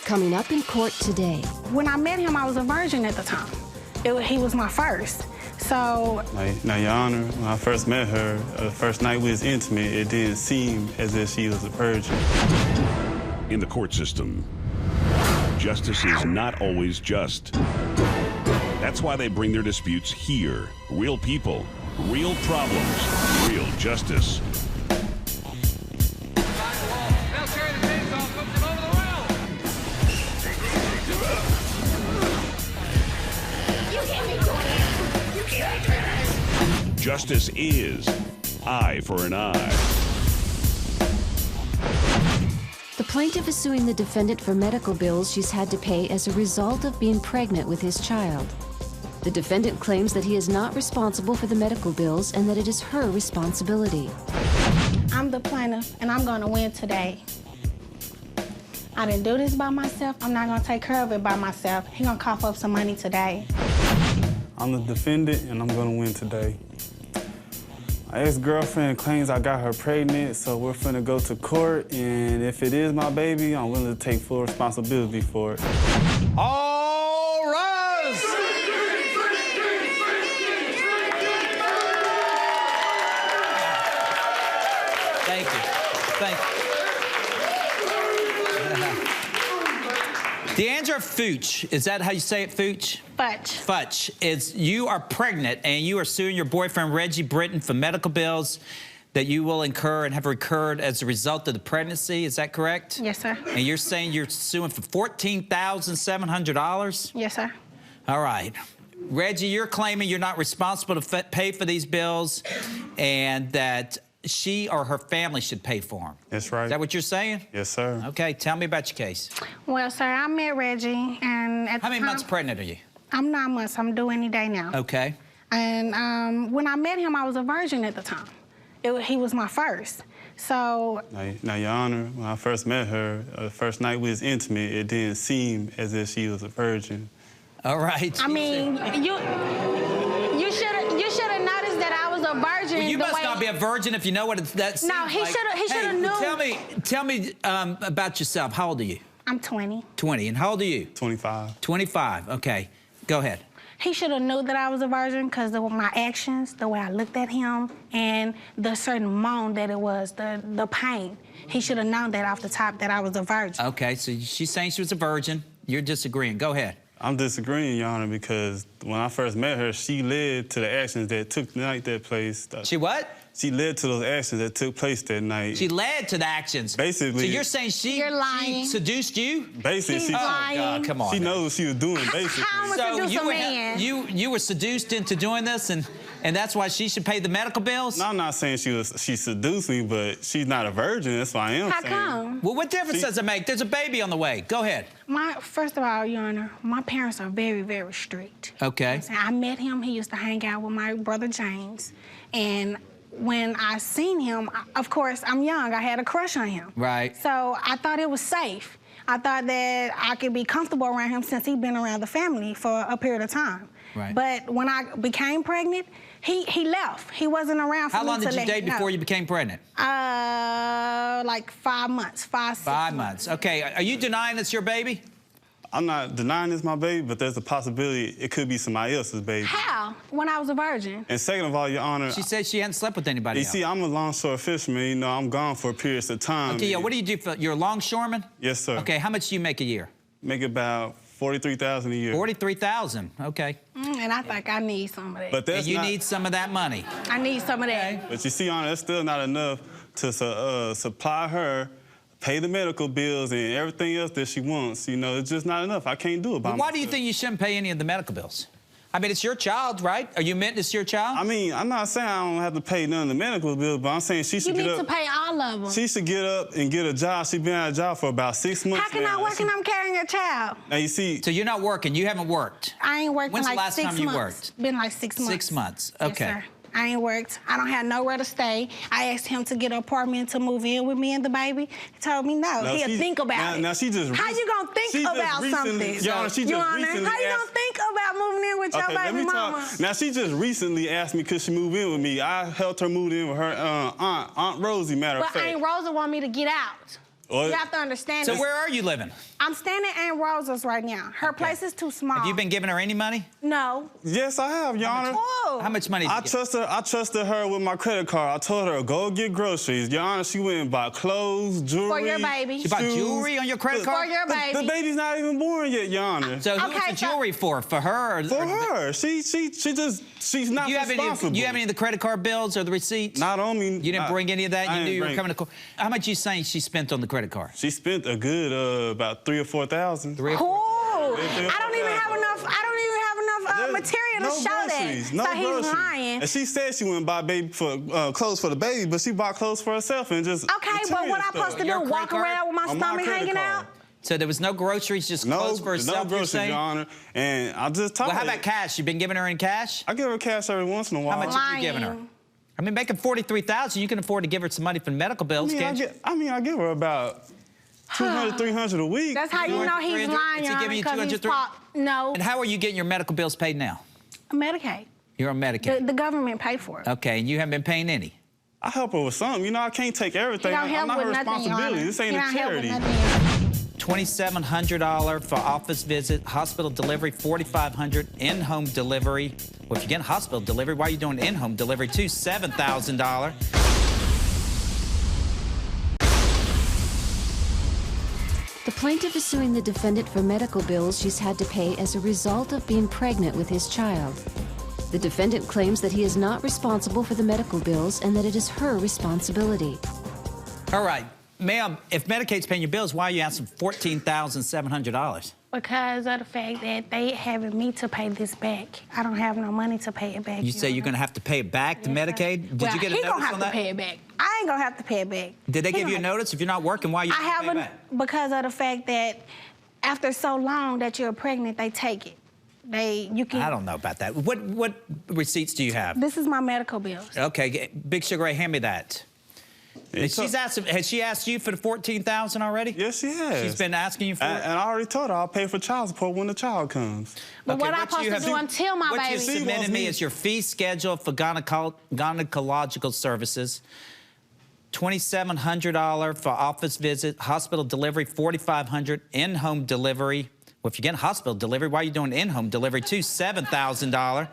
Coming up in court today. When I met him, I was a virgin at the time. He was my first. So... Now, Your Honor, when I first met her, the first night we was intimate, it didn't seem as if she was a virgin. In the court system, justice is not always just. That's why they bring their disputes here. Real people, real problems, real justice. Justice is eye for an eye. The plaintiff is suing the defendant for medical bills she's had to pay as a result of being pregnant with his child. The defendant claims that he is not responsible for the medical bills and that it is her responsibility. I'm the plaintiff, and I'm going to win today. I didn't do this by myself. I'm not going to take care of it by myself. He's going to cough up some money today. I'm the defendant, and I'm going to win today. My ex-girlfriend claims I got her pregnant, so we're finna go to court, and if it is my baby, I'm willing to take full responsibility for it. All rise! Thank you. Thank you. Deandra Fuchs, is that how you say it, Fuchs? Futch. Futch, you are pregnant and you are suing your boyfriend, Reggie Britton, for medical bills that you will incur and have incurred as a result of the pregnancy. Is that correct? Yes, sir. And you're saying you're suing for $14,700? Yes, sir. All right. Reggie, you're claiming you're not responsible to pay for these bills and that she or her family should pay for them. That's right. Is that what you're saying? Yes, sir. Okay, tell me about your case. Well, sir, I met Reggie, and at How many months pregnant are you? I'm 9 months. I'm due any day now. Okay. And when I met him, I was a virgin at the time. He was my first. So... Now, Your Honor, when I first met her, the first night we was intimate, it didn't seem as if she was a virgin. All right. I mean, you should have noticed that I was a virgin. Well, you must not be a virgin if you know what that seems No, he like. should have known. Tell me about yourself. How old are you? I'm 20. 20. And how old are you? 25. 25. Okay. Go ahead. He should have known that I was a virgin because of my actions, the way I looked at him, and the certain moan that it was, the pain. He should have known that off the top that I was a virgin. Okay, so she's saying she was a virgin. You're disagreeing. Go ahead. I'm disagreeing, Your Honor, because when I first met her, she led to the actions that took night that place. She what? She led to those actions that took place that night. She led to the actions. Basically. So you're saying she seduced you? Basically, He's lying. Oh, God, come on. She knows what she was doing, basically. How am I seduce a man? You were seduced into doing this, and that's why she should pay the medical bills? No, I'm not saying she seduced me, but she's not a virgin. That's why I am How saying. come? Well, what difference does it make? There's a baby on the way. Go ahead. First of all, Your Honor, my parents are very, very strict. Okay. I met him. He used to hang out with my brother James, and when I seen him, of course, I'm young. I had a crush on him. Right. So I thought it was safe. I thought that I could be comfortable around him since he'd been around the family for a period of time. Right. But when I became pregnant, he left. He wasn't around for me to let. How long did you date before you became pregnant? Like 5 months, 6 months. 5 months. Okay. Are you denying it's your baby? I'm not denying it's my baby, but there's a possibility it could be somebody else's baby. How? When I was a virgin. And second of all, Your Honor... She said she hadn't slept with anybody else. You see, I'm a longshore fisherman. You know, I'm gone for periods of time. Okay, yeah, what do you do? You're a longshoreman? Yes, sir. Okay, how much do you make a year? Make about $43,000 a year. 43,000. Okay. And I think I need some of that. But that's and you need some of that money. I need some of that. But you see, Your Honor, that's still not enough to supply her, pay the medical bills and everything else that she wants. You know, it's just not enough. I can't do it by myself. Why do you think you shouldn't pay any of the medical bills? I mean, it's your child, right? Are you meant it's your child? I mean, I'm not saying I don't have to pay none of the medical bills, but I'm saying she should get up. You need to pay all of them. She should get up and get a job. She's been out of a job for about 6 months How can I work and I'm carrying a child? Now, you see... So you're not working. You haven't worked. I ain't worked in like 6 months. When's the last time you worked? Been like 6 months. 6 months. Okay. Yes, sir. I ain't worked. I don't have nowhere to stay. I asked him to get an apartment to move in with me and the baby. He told me no. He'll think about it. Now she just... How you gonna think about something? Your Honor, she just recently how you gonna think about moving in with your baby mama? Now, she just recently asked me could she move in with me. I helped her move in with her Aunt Rosie, matter of fact. But Aunt Rosie want me to get out. Well, You have to understand So this. where are you living? I'm staying in Aunt Rosa's right now. Her place is too small. Have you been giving her any money? No. yes, I have, Your Honor. Oh. How much money did I you get? trusted her with my credit card. I told her, go get groceries. Your Honor, she went and bought clothes, jewelry. For your baby. She bought shoes. jewelry on your credit card? For your baby. The baby's not even born yet, Your Honor. So who's Okay, the so- jewelry for? For her? For her. She's not Do you have responsible. any of the credit card bills or the receipts? Not on me. You didn't bring any of that? I You knew didn't you were bring- coming to court? How much you saying she spent on the credit card? She spent a good about $3,000 or $4,000. Cool. They- I don't even have enough material to show groceries, that. No so he's groceries. lying. And she said she wouldn't buy clothes for the baby, but she bought clothes for herself and just Okay, but what I supposed to Your do? Walk credit card? around with my On my stomach credit hanging card. out? So there was no groceries, just clothes for herself, no you're groceries, saying? Your Honor. And I just told Well, how her. about cash? You been giving her any cash? I give her cash every once in a while. How much have you given her? Lying. I mean, making $43,000, you can afford to give her some money for medical bills, can't you? I give her about $200, $300 a week. That's how you know he's 300? lying, Is he Your giving you Honor, 'cause 200, he's No. And how are you getting your medical bills paid now? Medicaid. You're on Medicaid. The government paid for it. Okay, and you haven't been paying any? I help her with something. You know, I can't take everything. He don't I'm help not her with nothing, Your responsibility. Honor. This ain't He a don't help with charity. nothing. $2,700 for office visit, hospital delivery, $4,500 in-home delivery. Well, if you're getting hospital delivery, why are you doing in-home delivery too? $7,000. The plaintiff is suing the defendant for medical bills she's had to pay as a result of being pregnant with his child. The defendant claims that he is not responsible for the medical bills and that it is her responsibility. All right, ma'am, if Medicaid's paying your bills, why are you asking $14,700? Because of the fact that they having me to pay this back. I don't have no money to pay it back. You say you're going to have to pay it back to Medicaid? Did Well, you get a he notice gonna have on to that? pay it back. I ain't gonna have to pay it back. Did they He give you a gonna have notice? If you're not working, why are you to- I pay it haven't back? because of the fact that after so long that you're pregnant, they take it. You can. I don't know about that. What receipts do you have? This is my medical bills. Okay, Big Sugar Ray, hand me that. Has she asked you for the $14,000 already? Yes, she has. She's been asking you for it? And I already told her I'll pay for child support when the child comes. But what Okay, I'm supposed to do until my what baby. you submitted me is your fee schedule for gynecological services. $2,700 for office visit, hospital delivery, $4,500 in-home delivery. Well, if you're getting hospital delivery, why are you doing in-home delivery too? $7,000.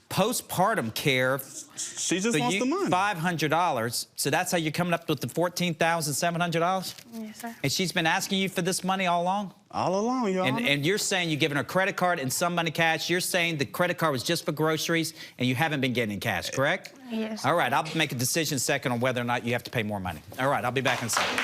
Postpartum care. She just wants the money. $500. So that's how you're coming up with the $14,700? Yes, sir. And she's been asking you for this money all along? All along, Your Honor. And you're saying you're giving her a credit card and some money cash. You're saying the credit card was just for groceries and you haven't been getting cash, correct? Yes. All right, I'll make a decision second on whether or not you have to pay more money. All right, I'll be back in a second.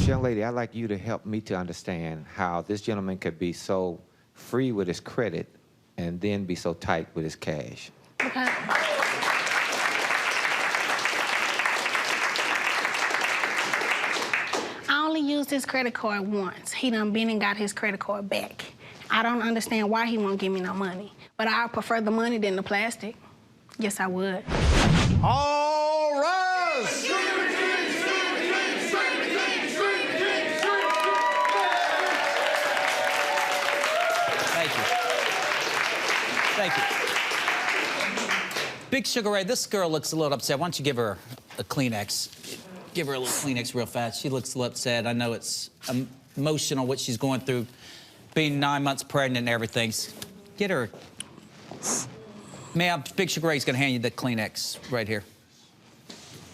Young lady, I'd like you to help me to understand how this gentleman could be so free with his credit and then be so tight with his cash. Because I only used his credit card once. He done been and got his credit card back. I don't understand why he won't give me no money. But I prefer the money than the plastic. Yes, I would. All rise! Thank you. Thank you. Big Sugar Ray, this girl looks a little upset. Why don't you give her a Kleenex? Give her a little Kleenex real fast. She looks a little upset. I know it's emotional what she's going through, being 9 months pregnant and everything. Get her. Ma'am, Big Sugar Ray's gonna hand you the Kleenex right here.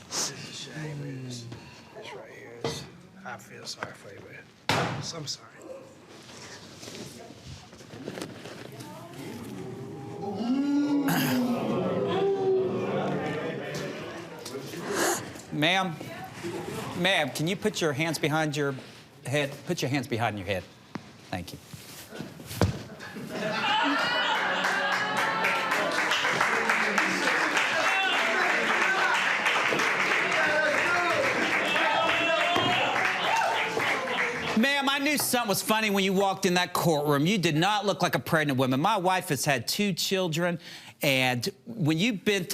It's a shame. It's right here. I feel sorry for you, man. I'm sorry. Ma'am, can you put your hands behind your head? Put your hands behind your head. Thank you. Ma'am, I knew something was funny when you walked in that courtroom. You did not look like a pregnant woman. My wife has had 2 children, and when you bent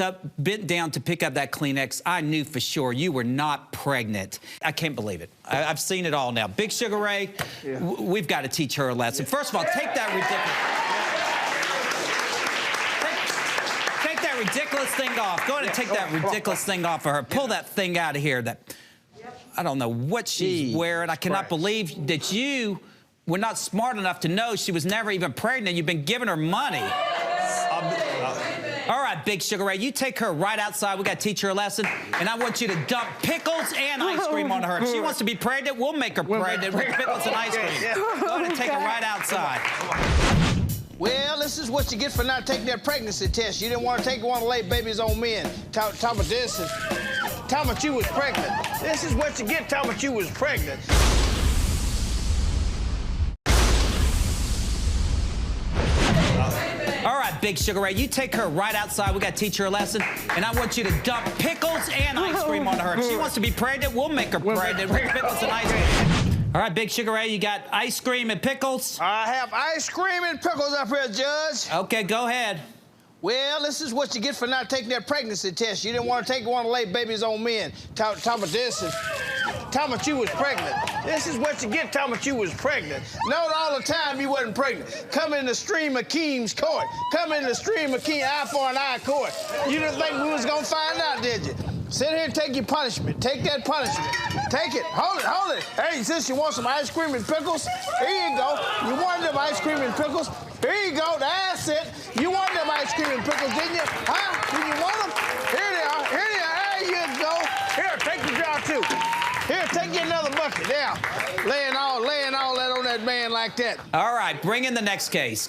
down to pick up that Kleenex, I knew for sure you were not pregnant. I can't believe it. I've seen it all now. Big Sugar Ray, we've got to teach her a lesson. First of all, take that that ridiculous thing off. Go ahead and take that ridiculous thing off of her. Pull that thing out of here. That I don't know what she's wearing. I cannot believe that you were not smart enough to know she was never even pregnant. You've been giving her money. All right, Big Sugar Ray, you take her right outside. We got to teach her a lesson, and I want you to dump pickles and ice cream on her. If she wants to be pregnant, we'll make her pregnant with pickles and ice cream. Go ahead and take her right outside. Well, this is what you get for not taking that pregnancy test. You didn't want to take one to lay babies on men. Talk about this and talk about you was pregnant. This is what you get talking about you was pregnant. All right, Big Sugar Ray, you take her right outside. We got to teach her a lesson, and I want you to dump pickles and ice cream on her. If she wants to be pregnant, we'll make her pregnant with pickles and ice cream. All right, Big Sugar Ray, you got ice cream and pickles? I have ice cream and pickles up here, Judge. Okay, go ahead. Well, this is what you get for not taking that pregnancy test. You didn't want to take one to lay babies on men. Talk about this and talk about you was pregnant. This is what you get talking about you was pregnant. Note all the time you wasn't pregnant. Come in the Extreme Akim's court. Come in the Extreme Akim eye for an eye court. You didn't think we was going to find out, did you? Sit here and take your punishment. Take that punishment. Take it. Hold it. Hold it. Hey, since you want some ice cream and pickles, here you go. You wanted them ice cream and pickles. Here you go. That's it. You wanted them ice cream and pickles, didn't you? Huh? Did you want them? Here they are. Here they are. There you go. Here, take the jar, too. Here, take you another bucket. Now, laying all that on that man like that. All right, bring in the next case.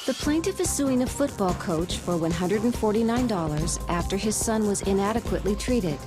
The plaintiff is suing a football coach for $149 after his son was inadequately treated.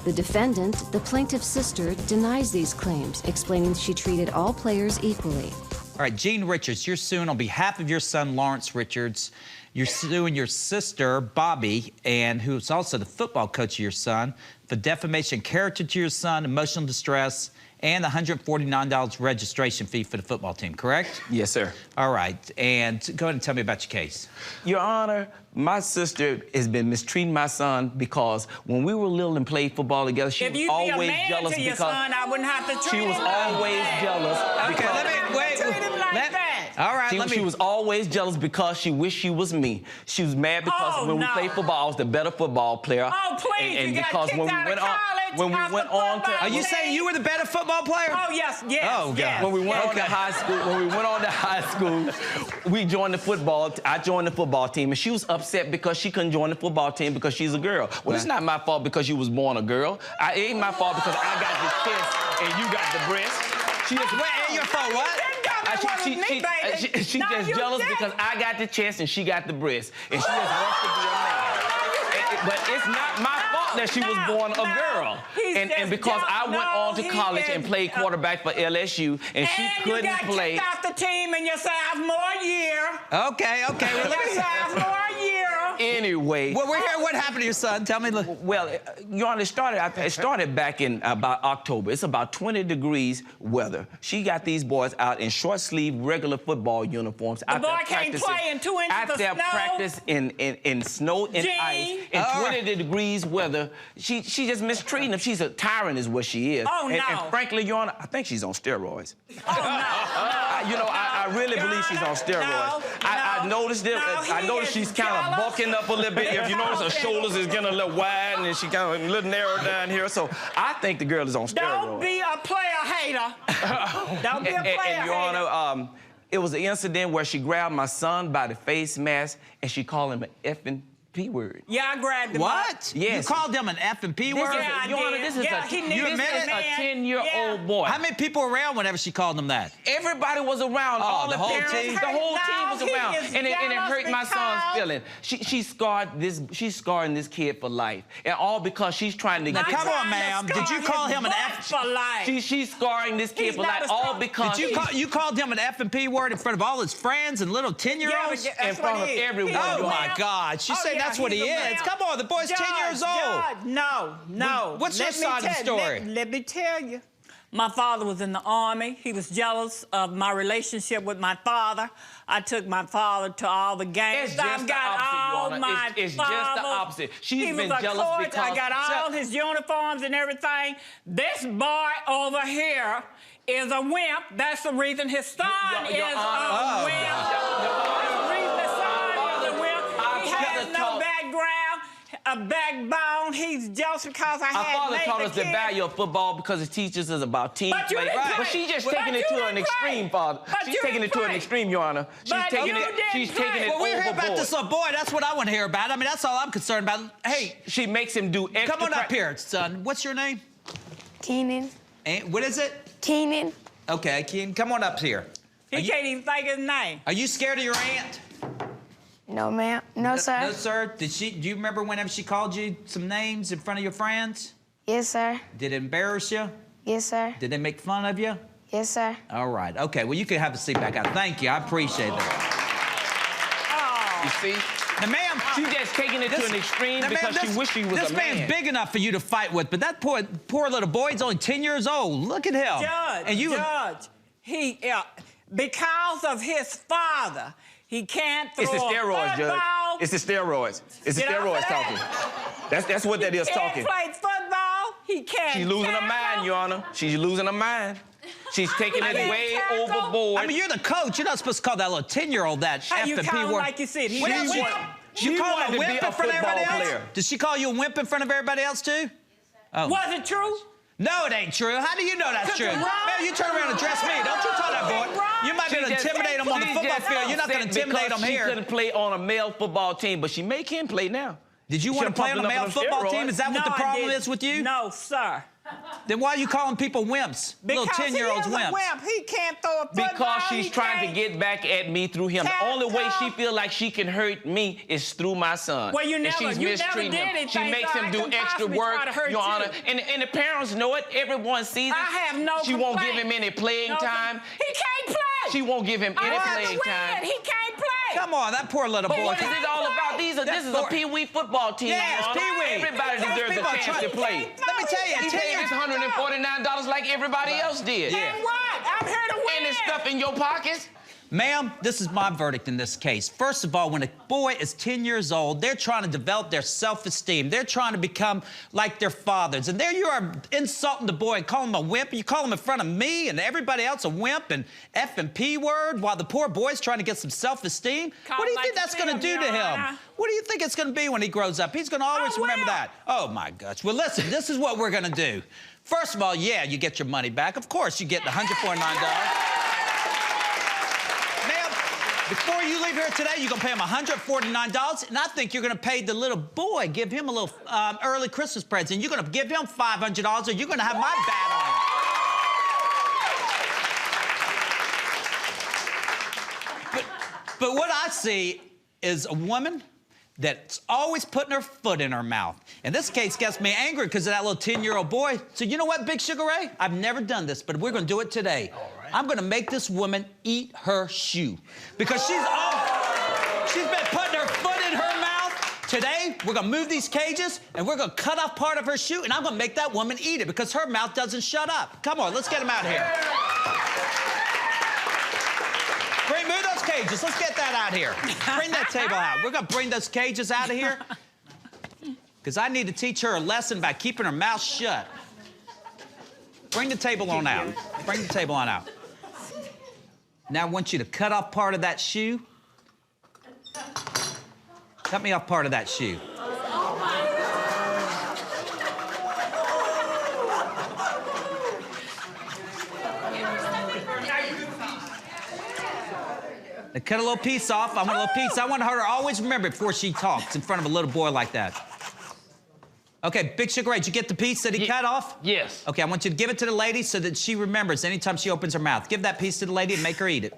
The defendant, the plaintiff's sister, denies these claims, explaining she treated all players equally. All right, Gene Richards, you're suing on behalf of your son, Lawrence Richards. You're suing your sister, Bobby, and who's also the football coach of your son, for defamation of character to your son, emotional distress, and the $149 registration fee for the football team, correct? Yes, sir. All right, and go ahead and tell me about your case. Your Honor, my sister has been mistreating my son because when we were little and played football together, she was always jealous to your because son, I wouldn't have to treat she was him like always that. jealous. Okay, let me wait. Treat him like that. All right, She was always jealous because she wished she was me. She was mad because when we played football, I was the better football player. Oh, please, and you got because kicked when we out of went on, college when we after went on to, football. Are you saying you were the better football player? Oh, yes, yes. Oh, God. yes. when we went on to high school, we joined the football. I joined the football team, and she was upset because she couldn't join the football team because she's a girl. Well, it's not my fault because you was born a girl. It ain't my fault because I got the chest and you got the breast. She just Wait, your fault, what? She's just jealous because I got the chest and she got the breast, and she just wants to be a man. But it's not my fault that she was born a girl. And because I went on to college and played quarterback for LSU, and she couldn't play. You got kicked off the team in your sophomore year. Okay. Well, Your sophomore year. Anyway. Well, we're here. What happened to your son? Tell me. Well, Your Honor, it started back in about October. It's about 20 degrees weather. She got these boys out in short-sleeve regular football uniforms. The boy can't play in 2 inches out of there snow. practice in snow and ice. In 20 degrees weather. She just mistreating him. She's a tyrant is what she is. Oh, no. And frankly, Your Honor, I think she's on steroids. Oh, no. I really believe she's on steroids. I noticed it. I noticed she's kind of bulking up a little bit. If you notice, her shoulders is getting a little wide, and she kind of a little narrow down here. So I think the girl is on steroids. Don't be a player hater. Don't be a player and Your hater. Honor, it was an incident where she grabbed my son by the face mask, and she called him an effing P word. Yeah, I grabbed him. What? Yes. You called him an F and P word? Yeah, I Your Honor, did. this is Yeah, he knew this this is man. a 10-year-old boy. How many people were around whenever she called him that? Everybody was around. All the whole parents, team? the whole team was No, he around, is and it hurt my son's jealous feeling. She's scarring this kid for life, and all because she's trying to Now, get. come on, ma'am. Did you call him an F? For life. She's scarring this kid He's for not life, a all strong- because Did you called him an F and P word in front of all his friends and little 10-year-olds? Yeah, but in front of everyone. Oh, Your my Honor. God. She's saying that's what he is. Come on, the boy's 10 years old. Judge, no. What's your side of the story? Let me tell you. My father was in the Army. He was jealous of my relationship with my father. I took my father to all the games. It's just I've the got opposite, Your all Honor. my It's just the father's- opposite. She's he been was a jealous coach. because- I got all his uniforms and everything. This boy over here is a wimp. That's the reason his son Your is Honor. a wimp. That's the reason his son is a wimp. a backbone. He's jealous because I Our had father made taught the us the kid. value of football because it teaches us about team But you play. didn't play. But she's just But taking you it to didn't an extreme, play. Father. But She's you taking didn't it to an play. extreme, Your Honor. She's But taking you it. didn't She's play. taking it Well, we're here about overboard. this little boy. That's what I want to hear about. I mean, that's all I'm concerned about. Hey, She makes him do extra. come on up here, son. What's your name? Keenan. What is it? Keenan. Okay, Keen, come on up here. He can't even think his name. Are you scared of your aunt? No, ma'am. No, sir. No, sir. Do you remember whenever she called you some names in front of your friends? Yes, sir. Did it embarrass you? Yes, sir. Did they make fun of you? Yes, sir. All right. Okay, well, you can have a seat back out. Thank you. I appreciate that. You see? Now, ma'am, She's just taking it to an extreme now, because ma'am, she wished he was this a man. man's big enough for you to fight with, but that poor little boy, he's only 10 years old. Look at him. Judge, he, because of his father, he can't throw It's the steroids, a Judge. football. It's the steroids. It's the Get off steroids of talking. that. That's what that is He talking. can't play football. He can't She's losing her tackle. mind, Your Honor. She's losing her mind. She's taking it can't way tackle. overboard. I mean, you're the coach. You're not supposed to call that little 10-year-old that How you F and call P him word. like you said? He What else? wimp. You She call wanted him a to wimp be in a front of everybody football else? player. Did she call you a wimp in front of everybody else, too? Oh. Was it true? No, it ain't true. How do you know that's true? Wrong. Man, you turn around and address me. Don't you tell that boy. You might be able to intimidate him on the football field. You're not going to intimidate him She here. couldn't play on a male football team, but she make him play now. Did you want to play on a male football team? Is that what the problem is with you? No, sir. Then why are you calling people wimps? Little Because 10-year-olds he is wimps. a wimp. He can't throw a football. Because she's He trying to can't- get back at me through him. The only way she feel like she can hurt me is through my son. Well, you And never- she's you never mistreating did him. anything, She makes so him I do couldn't extra possibly work, try to hurt Your you. Honor. And the parents know it. Everyone sees it. I have no She won't give complaint. him any playing No, time. He can't play. She won't give him any I playing time. He can't play. Come on, that poor little But boy. what is this all about? This is a Pee-wee football team. Yeah, it's Your Honor. Pee-wee. Everybody Those deserves a people are chance trying- to play. Let me tell you, He paid his $149 like everybody else did. Yeah. And what? I'm here to win. And there's stuff in your pockets. Ma'am, this is my verdict in this case. First of all, when a boy is 10 years old, they're trying to develop their self-esteem. They're trying to become like their fathers. And there you are insulting the boy and calling him a wimp. You call him in front of me and everybody else a wimp and F and P word while the poor boy's trying to get some self-esteem. Call What do you him think like that's going to you do feel, to Your him? Honor. What do you think it's going to be when he grows up? He's going to always remember that. Oh, my gosh. Well, listen, this is what we're going to do. First of all, yeah, you get your money back. Of course, you get the $149. Before you leave here today, you're going to pay him $149, and I think you're going to pay the little boy, give him a little early Christmas present. You're going to give him $500, or you're going to have my bat on him. But what I see is a woman that's always putting her foot in her mouth. In this case, gets me angry because of that little 10-year-old boy. So you know what, Big Sugar Ray? I've never done this, but we're going to do it today. I'm going to make this woman eat her shoe because she's been putting her foot in her mouth. Today, we're going to move these cages, and we're going to cut off part of her shoe, and I'm going to make that woman eat it because her mouth doesn't shut up. Come on, let's get him out of here. Move those cages. Let's get that out here. Bring that table out. We're going to bring those cages out of here because I need to teach her a lesson by keeping her mouth shut. Bring the table on out. Bring the table on out. Now I want you to cut off part of that shoe. Cut me off part of that shoe. Now cut a little piece off. I want a little piece. I want her to always remember before she talks in front of a little boy like that. Okay, Big Sugar Ray, did you get the piece that he cut off? Yes. Okay, I want you to give it to the lady so that she remembers anytime she opens her mouth. Give that piece to the lady and make her eat it.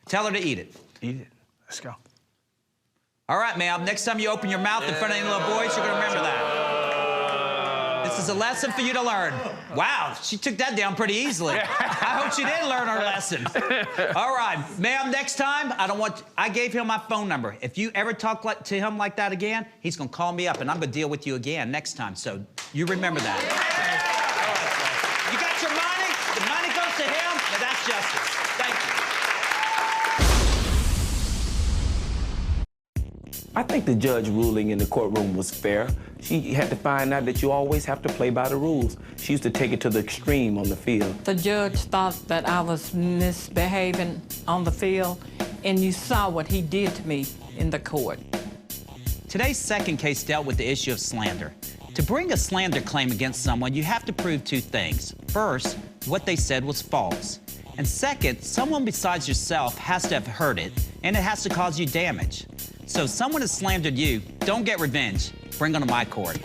Tell her to eat it. Eat it. Let's go. All right, ma'am. Next time you open your mouth in front of any little boys, you're going to remember that. This is a lesson for you to learn. Wow, she took that down pretty easily. I hope she did learn her lesson. All right, ma'am, next time, I gave him my phone number. If you ever talk to him like that again, he's going to call me up, and I'm going to deal with you again next time. So you remember that. You got your money. The money goes to him, and that's justice. Thank you. I think the judge ruling in the courtroom was fair. She had to find out that you always have to play by the rules. She used to take it to the extreme on the field. The judge thought that I was misbehaving on the field, and you saw what he did to me in the court. Today's second case dealt with the issue of slander. To bring a slander claim against someone, you have to prove two things. First, what they said was false. And second, someone besides yourself has to have heard it, and it has to cause you damage. So if someone has slandered you, don't get revenge. Bring them to my court.